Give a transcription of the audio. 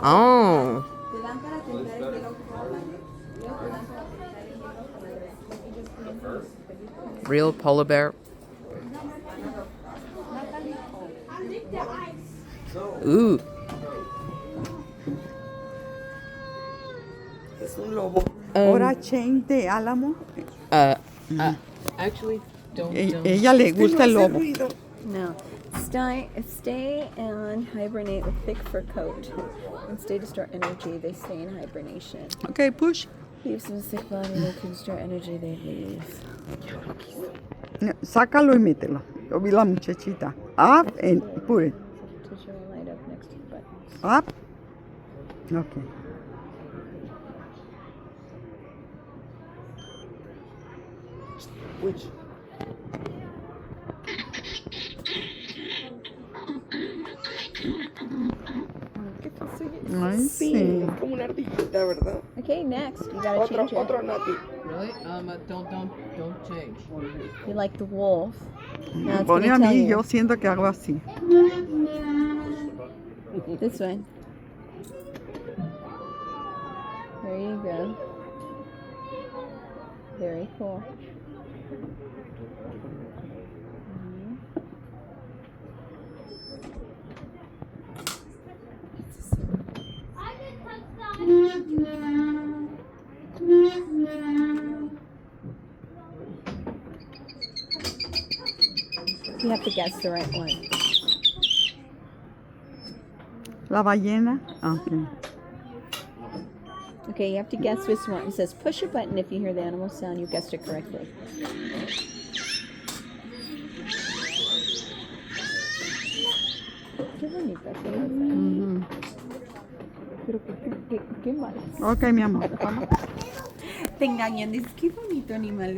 Oh. Te dan para tentar el hielo con la luego te dan para tentar el hielo con el resto. Ellos tienen sus pelitos. Real polar bear. Ooh. Es un lobo. Ahora Chain de Álamo. Actually, don't. Ella le gusta el lobo. No. Stay and hibernate with thick fur coat. And stay to store energy, they stay in hibernation. Okay, push. Leaves in a sick body, they can store energy, they leave. Sácalo y mételo. Yo vi la muchachita. Up and put it. Teacher will light up next to the buttons. Up. Okay. Which? Ay, sí. Como una ardillita, ¿verdad? Okay, next. You gotta change it. Otro Nati. Really? Don't change. You like the wolf. Now it's Pone gonna a tell mí, you. yo siento que hago así. This way. There you go. Very cool. You have to guess the right one. La ballena. Okay. Okay, you have to guess which one. It says push a button if you hear the animal sound. You guessed it correctly. Qué bonita se ve. Pero qué mal. Ok, mi amor. Te engañan, dices qué bonito animal.